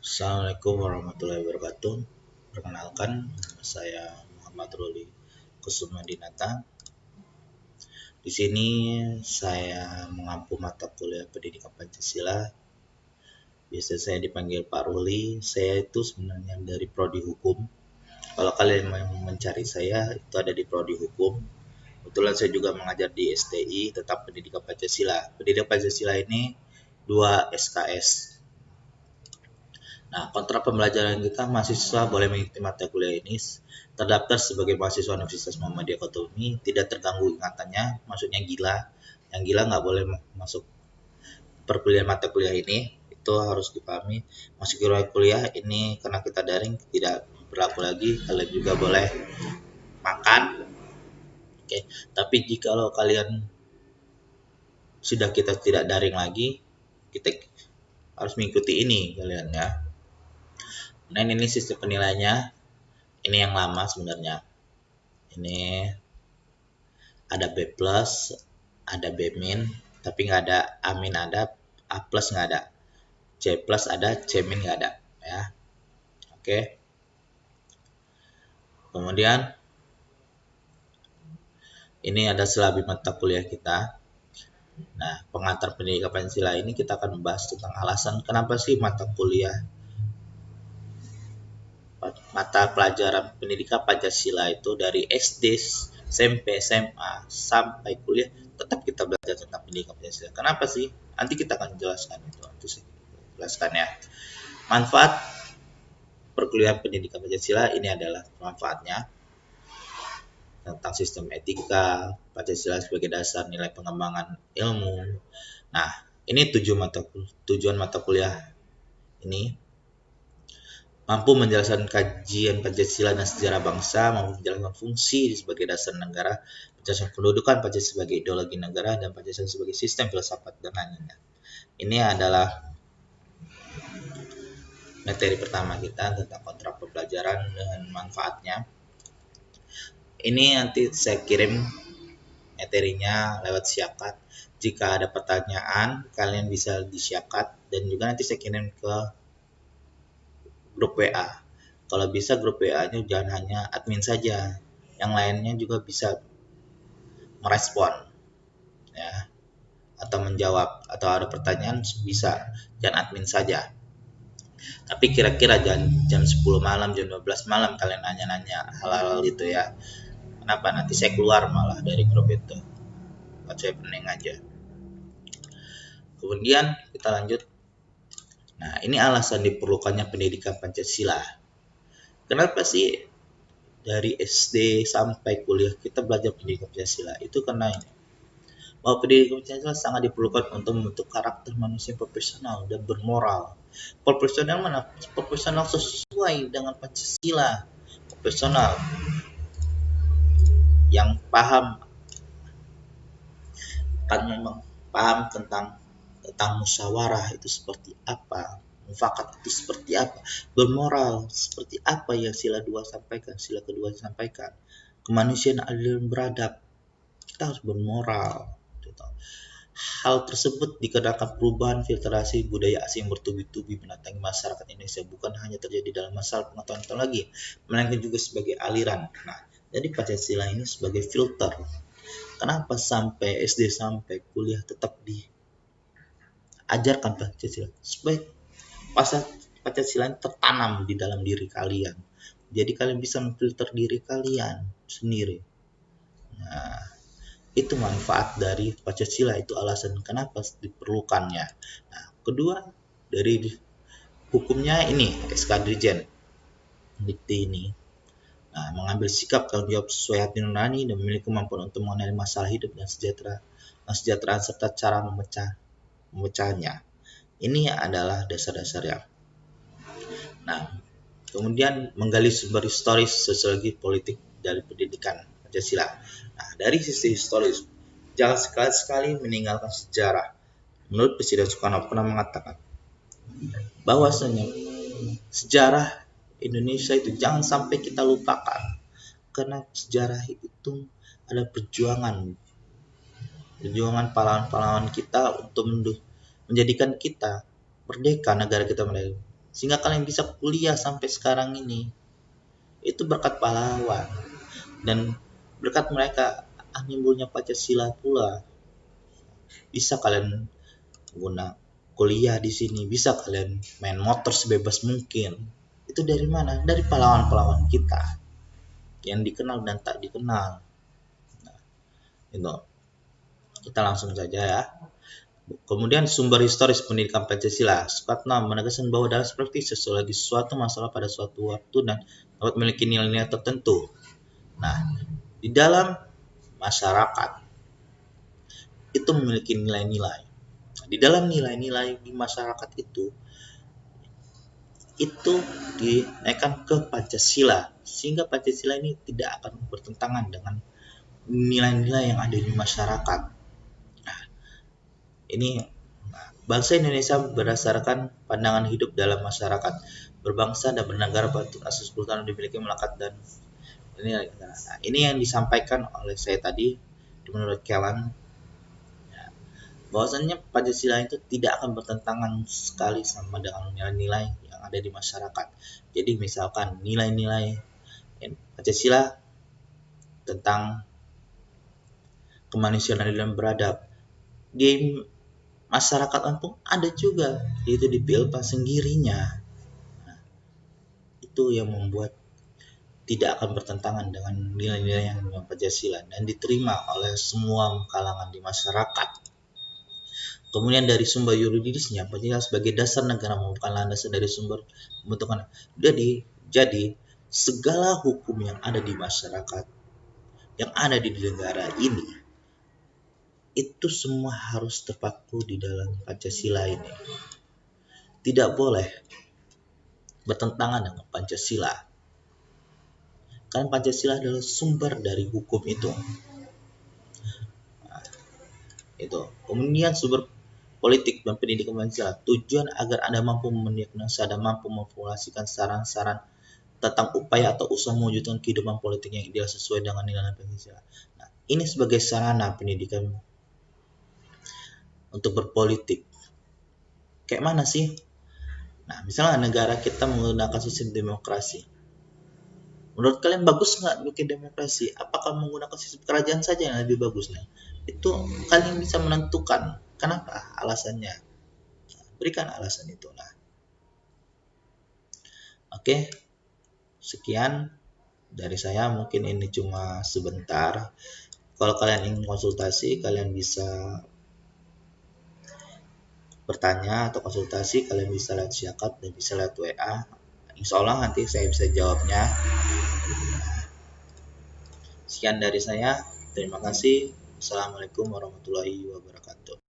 Assalamualaikum warahmatullahi wabarakatuh. Perkenalkan, nama saya Muhammad Ruli Kusumandinata. Di sini saya mengampu mata kuliah Pendidikan Pancasila. Biasa saya dipanggil Pak Ruli. Saya itu sebenarnya dari Prodi Hukum. Kalau kalian mau mencari saya, itu ada di Prodi Hukum. Kebetulan saya juga mengajar di STI tentang Pendidikan Pancasila. Pendidikan Pancasila ini 2 SKS. Nah, kontrak pembelajaran kita mahasiswa boleh mengikuti mata kuliah ini terdaftar sebagai mahasiswa Universitas Muhammadiyah Katomi, tidak terganggu ingatannya, maksudnya gila. Yang gila nggak boleh masuk perkuliahan mata kuliah ini, itu harus dipahami. Masuk kuliah ini karena kita daring tidak berlaku lagi, kalian juga boleh makan. Oke, tapi jikalau kalian sudah kita tidak daring lagi, kita harus mengikuti ini kalian ya. Nah, ini sistem penilaiannya. Ini yang lama sebenarnya. Ini ada B plus, ada B min, tapi nggak ada A min, ada A plus nggak ada, C plus ada, C min nggak ada ya. Oke. Kemudian ini ada selabi mata kuliah kita. Nah, pengantar pendidikan Pancasila ini kita akan membahas tentang alasan kenapa sih mata pelajaran pendidikan Pancasila itu dari SD, SMP, SMA sampai kuliah tetap kita belajar tentang pendidikan Pancasila. Kenapa sih? Nanti kita akan jelaskan itu. Nanti saya jelaskan ya. Manfaat perkuliahan pendidikan Pancasila ini adalah manfaatnya tentang sistem etika, Pancasila sebagai dasar nilai pengembangan ilmu. Nah, ini tujuan mata kuliah ini mampu menjelaskan kajian Pancasila dan sejarah bangsa, mampu menjelaskan fungsi sebagai dasar negara, menjelaskan pendudukan Pancasila sebagai ideologi negara, dan Pancasila sebagai sistem filsafat dan lainnya. Ini adalah materi pertama kita tentang kontrak pembelajaran dan manfaatnya. Ini nanti saya kirim materinya lewat syakat. Jika ada pertanyaan, kalian bisa disyakat dan juga nanti saya kirim ke grup WA. Kalau bisa grup WA-nya jangan hanya admin saja, yang lainnya juga bisa merespon ya, atau menjawab, atau ada pertanyaan bisa, jangan admin saja. Tapi kira-kira jam 10 malam, jam 12 malam kalian nanya-nanya hal-hal itu ya. Kenapa? Nanti saya keluar malah dari grup itu. Buat saya pening aja. Kemudian kita lanjut. Nah, ini alasan diperlukannya pendidikan Pancasila. Kenapa sih dari SD sampai kuliah kita belajar pendidikan Pancasila? Itu karena ini, bahwa pendidikan Pancasila sangat diperlukan untuk membentuk karakter manusia profesional dan bermoral. Profesional mana? Profesional sesuai dengan Pancasila. Profesional yang paham, kan memang paham tentang musyawarah itu seperti apa, mufakat itu seperti apa, bermoral seperti apa yang sila kedua sampaikan, kemanusiaan adil dan beradab, kita harus bermoral gitu. Hal tersebut dikarenakan perubahan filtrasi budaya asing bertubi-tubi mendatangi masyarakat Indonesia bukan hanya terjadi dalam masalah pengetahuan teknologi, melainkan juga sebagai aliran. Nah, jadi Pancasila ini sebagai filter. Kenapa sampai SD sampai kuliah tetap diajarkan Pancasila? Supaya Pancasila tertanam di dalam diri kalian. Jadi kalian bisa memfilter diri kalian sendiri. Nah, itu manfaat dari Pancasila, itu alasan kenapa diperlukannya. Nah, kedua dari hukumnya ini SK Dirjen Dikti ini. Nah, mengambil sikap tanggung jawab sesuai hati nurani dan memiliki kemampuan untuk mengenali masalah hidup dan kesejahteraan serta cara memecahnya. Ini adalah dasar-dasarnya. Nah, kemudian menggali sumber historis sosiologi politik dari pendidikan Pancasila. Nah, dari sisi historis, jangan sekali-sekali meninggalkan sejarah. Menurut Presiden Soekarno pernah mengatakan bahwasanya sejarah Indonesia itu jangan sampai kita lupakan, karena sejarah itu ada perjuangan pahlawan-pahlawan kita untuk menjadikan kita merdeka, negara kita merdeka. sehingga kalian bisa kuliah sampai sekarang ini. Itu berkat pahlawan dan berkat mereka nimbulnya Pancasila pula. Bisa kalian guna kuliah di sini, bisa kalian main motor sebebas mungkin. Itu dari mana? Dari pahlawan-pahlawan kita yang dikenal dan tak dikenal. Nah, itu. Kita langsung saja ya. Kemudian sumber historis pendidikan Pancasila. Soekarno menegaskan bahwa dalam praktik sosiologi suatu masalah pada suatu waktu dan dapat memiliki nilai-nilai tertentu. Nah, di dalam masyarakat itu memiliki nilai-nilai. Di dalam nilai-nilai di masyarakat itu dinaikkan ke Pancasila, sehingga Pancasila ini tidak akan bertentangan dengan nilai-nilai yang ada di masyarakat. Nah, ini bangsa Indonesia berdasarkan pandangan hidup dalam masyarakat, berbangsa dan bernegara berbasis asas ketuhanan dimiliki melekat dan ini yang disampaikan oleh saya tadi menurut Kellen, bahwasannya Pancasila itu tidak akan bertentangan sekali sama dengan nilai-nilai yang ada di masyarakat. Jadi misalkan nilai-nilai Pancasila tentang kemanusiaan dan beradab di masyarakat Lampung ada juga, yaitu di PILPA sendirinya. Nah, itu yang membuat tidak akan bertentangan dengan nilai-nilai yang Pancasila dan diterima oleh semua kalangan di masyarakat. Kemudian dari sumber yuridisnya, Pancasila sebagai dasar negara merupakan landasan dari sumber pembentukan. Jadi segala hukum yang ada di masyarakat, yang ada di negara ini, itu semua harus terpaku di dalam Pancasila ini. Tidak boleh bertentangan dengan Pancasila. Karena Pancasila adalah sumber dari hukum itu. Nah, itu. Kemudian sumber politik dan pendidikan Pancasila. Tujuan agar Anda mampu mendiagnosa dan mampu memformulasikan saran-saran tentang upaya atau usaha mewujudkan kehidupan politik yang ideal sesuai dengan nilai Pancasila. Nah, ini sebagai sarana pendidikan untuk berpolitik. Kayak mana sih? Nah, misalnya negara kita menggunakan sistem demokrasi. Menurut kalian bagus nggak bikin demokrasi? Apakah menggunakan sistem kerajaan saja yang lebih bagus? Nah, itu kalian bisa menentukan. Kenapa? Alasannya. Berikan alasan itu. Nah, oke. Sekian dari saya. Mungkin ini cuma sebentar. Kalau kalian ingin konsultasi, kalian bisa bertanya atau konsultasi, kalian bisa lihat Syakab dan bisa lihat WA. Insya Allah nanti saya bisa jawabnya. Sekian dari saya. Terima kasih. Assalamualaikum warahmatullahi wabarakatuh.